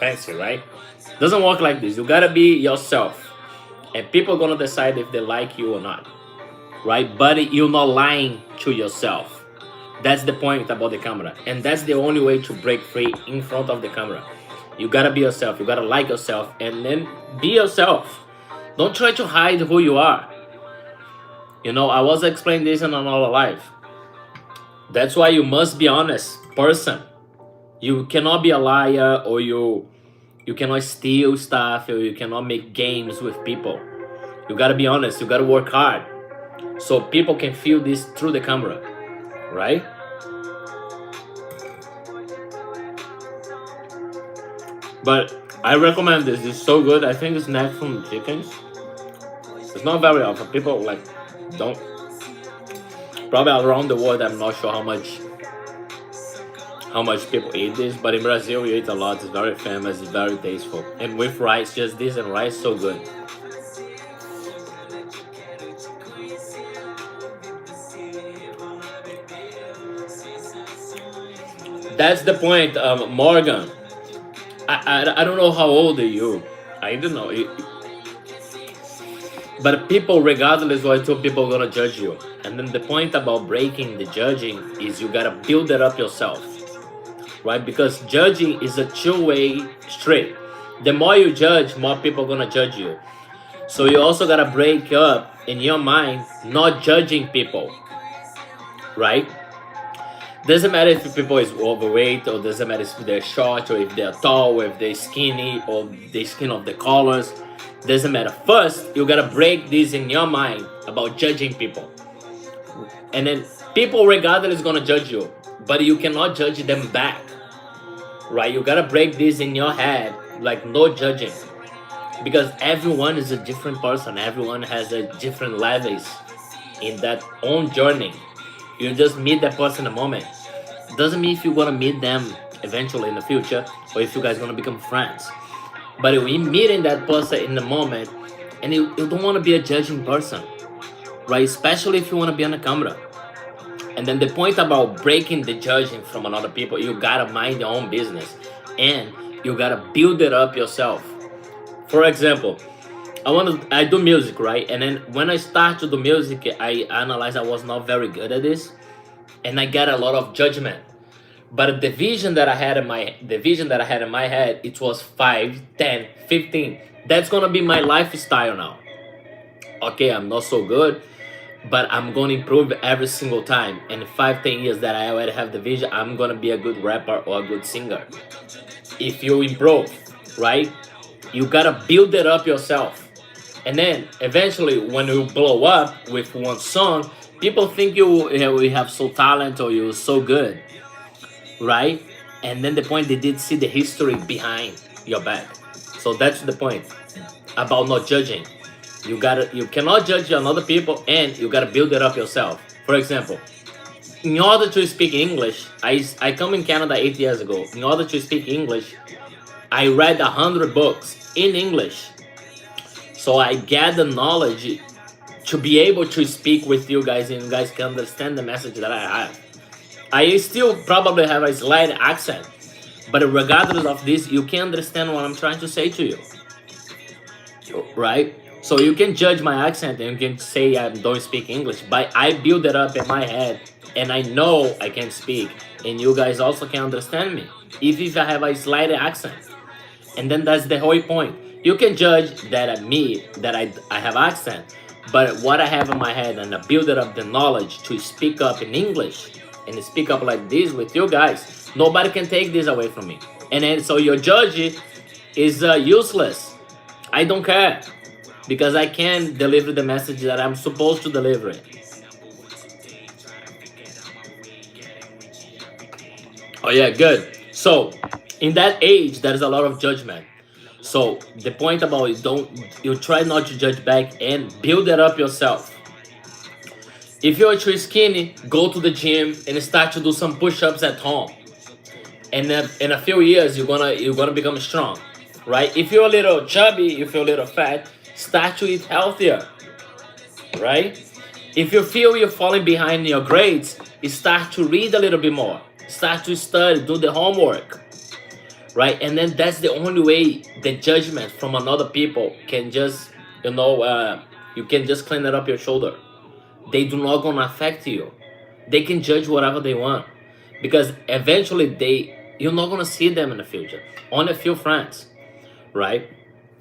fancy, right? Doesn't work like this. You gotta be yourself, and people gonna decide if they like you or not, right? But you're not lying to yourself. That's the point about the camera, and that's the only way to break free in front of the camera. You gotta be yourself. You gotta like yourself, and then be yourself. Don't try to hide who you are. I was explaining this in another life. That's why you must be honest person. You cannot be a liar, or you cannot steal stuff, or you cannot make games with people. You gotta be honest. You gotta work hard, so people can feel this through the camera, right? But I recommend this. It's so good. I think it's next from chickens. It's not very often. People like don't. Probably around the world, I'm not sure how much people eat this, but in Brazil we eat a lot. It's very famous. It's very tasteful, and with rice, just this and rice, so good. That's the point, Morgan. I don't know how old are you. I don't know. But people, regardless what two people are gonna judge you. And then the point about breaking the judging is you gotta build it up yourself, right? Because judging is a two-way street. The more you judge, more people are gonna judge you. So you also gotta break up in your mind not judging people, right? Doesn't matter if people is overweight, or doesn't matter if they're short, or if they're tall, or if they're skinny, or the skin of the colors. Doesn't matter. First, you gotta break this in your mind about judging people, and then people regardless is gonna judge you, but you cannot judge them back, right? You gotta break this in your head, like no judging, because everyone is a different person. Everyone has a different levels in that own journey. You just meet that person in a moment. Doesn't mean if you're gonna meet them eventually in the future, or if you guys gonna become friends. But we meeting that person in the moment, and you don't want to be a judging person, right? Especially if you want to be on the camera. And then the point about breaking the judging from another people, you gotta mind your own business, and you gotta build it up yourself. For example, I do music, right? And then when I start to do music, I analyze I was not very good at this, and I got a lot of judgment. But the vision that I had in my head, it was 5, 10, 15. That's gonna be my lifestyle now. Okay, I'm not so good, but I'm gonna improve every single time. And in 5, 10 years that I already have the vision, I'm gonna be a good rapper or a good singer. If you improve, right? You gotta build it up yourself. And then eventually when you blow up with one song, people think you have so talent, or you're so good, right? And then the point, they did see the history behind your back. So that's the point about not judging. You cannot judge another people, and you gotta build it up yourself. For example, in order to speak English, I come in Canada 8 years ago. In order to speak English, I read 100 books in English. So I get the knowledge to be able to speak with you guys, and you guys can understand the message that I have. I still probably have a slight accent, but regardless of this, you can understand what I'm trying to say to you, right? So you can judge my accent, and you can say I don't speak English, but I build it up in my head, and I know I can speak, and you guys also can understand me, if I have a slight accent. And then that's the whole point. You can judge that I have accent, but what I have in my head, and I build it up the knowledge to speak up in English, and speak up like this with you guys, nobody can take this away from me. And then so your judge is useless. I don't care, because I can deliver the message that I'm supposed to deliver it. Oh yeah, good. So in that age, there's a lot of judgment. So the point about it, you try not to judge back, and build it up yourself. If you're too skinny, go to the gym and start to do some push-ups at home. And then in a few years, you're gonna become strong, right? If you're a little chubby, if you're a little fat, start to eat healthier, right? If you feel you're falling behind in your grades, start to read a little bit more. Start to study, do the homework, right? And then that's the only way the judgment from another people can just, you can just clean it up your shoulder. They do not gonna affect you. They can judge whatever they want, because eventually you're not gonna see them in the future. Only a few friends, right?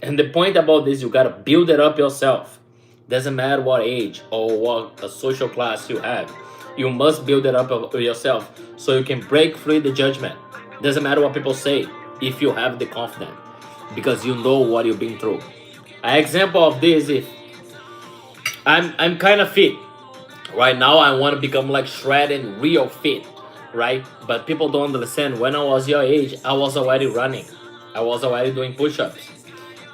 And the point about this, you gotta build it up yourself. Doesn't matter what age or what a social class you have. You must build it up yourself so you can break free the judgment. Doesn't matter what people say if you have the confidence, because you know what you've been through. An example of this, if I'm kind of fit right now, I want to become like shredded, real fit, right? But people don't understand. When I was your age, I was already running, I was already doing push-ups.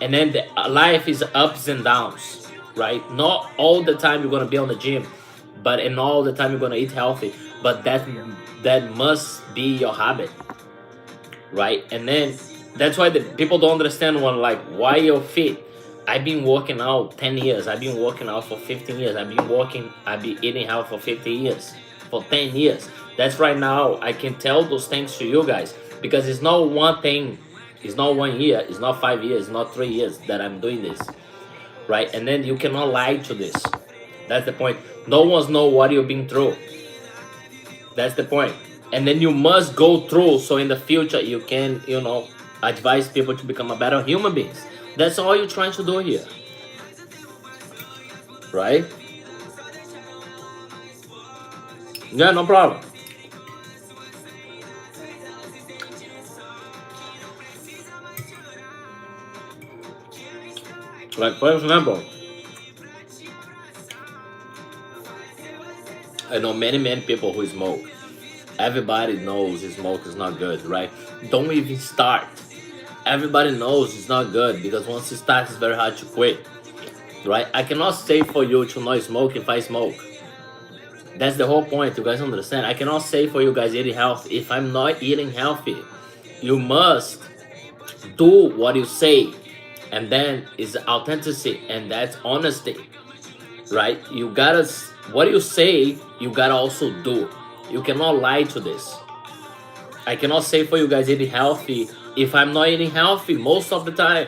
And then life is ups and downs, right? Not all the time you're gonna be on the gym, but and all the time you're gonna eat healthy. But that must be your habit, right? And then that's why the people don't understand one, like, why you're fit. I've been working out 10 years. I've been working out for 15 years. I've been eating health for 50 years, for 10 years. That's right now. I can tell those things to you guys, because it's not one thing. It's not 1 year. It's not 5 years. It's not 3 years that I'm doing this, right? And then you cannot lie to this. That's the point. No one's know what you've been through. That's the point. And then you must go through, so in the future you can, advise people to become a better human beings. That's all you're trying to do here, right? Yeah, no problem. Like, for example, I know many people who smoke. Everybody knows smoke is not good, right? Don't even start. Everybody knows it's not good, because once you start, it's very hard to quit, right? I cannot say for you to not smoke if I smoke. That's the whole point. You guys understand? I cannot say for you guys eating healthy if I'm not eating healthy. You must do what you say, and then is authenticity, and that's honesty, right? You gotta, what you say, you gotta also do. You cannot lie to this. I cannot say for you guys eating healthy if I'm not eating healthy most of the time.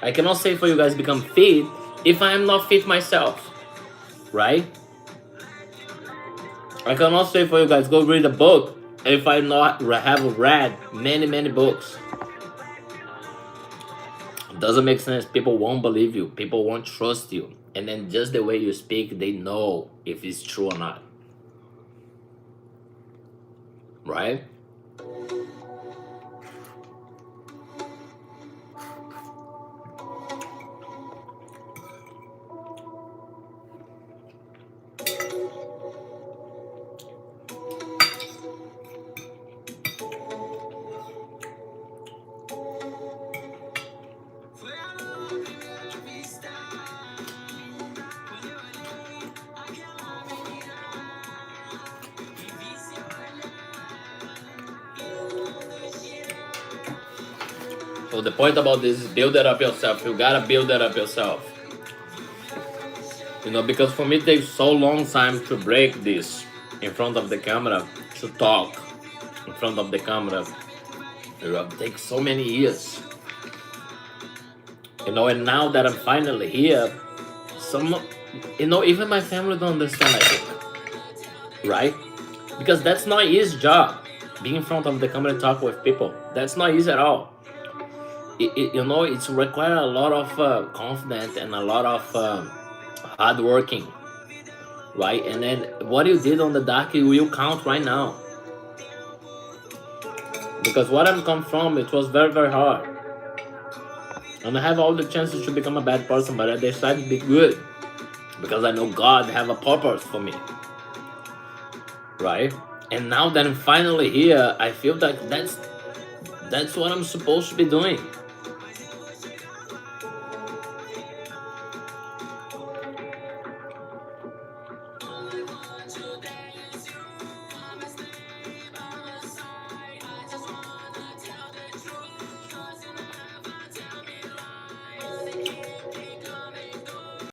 I cannot say for you guys become fit if I am not fit myself, right? I cannot say for you guys go read a book if I not have read many books. It doesn't make sense. People won't believe you. People won't trust you. And then just the way you speak, they know if it's true or not. Right? So the point about this is build it up yourself. You gotta build it up yourself. Because for me it takes so long time to break this in front of the camera, to talk in front of the camera. It takes so many years. And now that I'm finally here, even my family don't understand, I think. Right? Because that's not his job. Being in front of the camera and talk with people. That's not easy at all. It's require a lot of confidence and a lot of hard working, right? And then what you did on the dark, you will count right now. Because what I'm come from, it was very hard. And I have all the chances to become a bad person, but I decided to be good. Because I know God have a purpose for me. Right? And now that I'm finally here, I feel that that's what I'm supposed to be doing.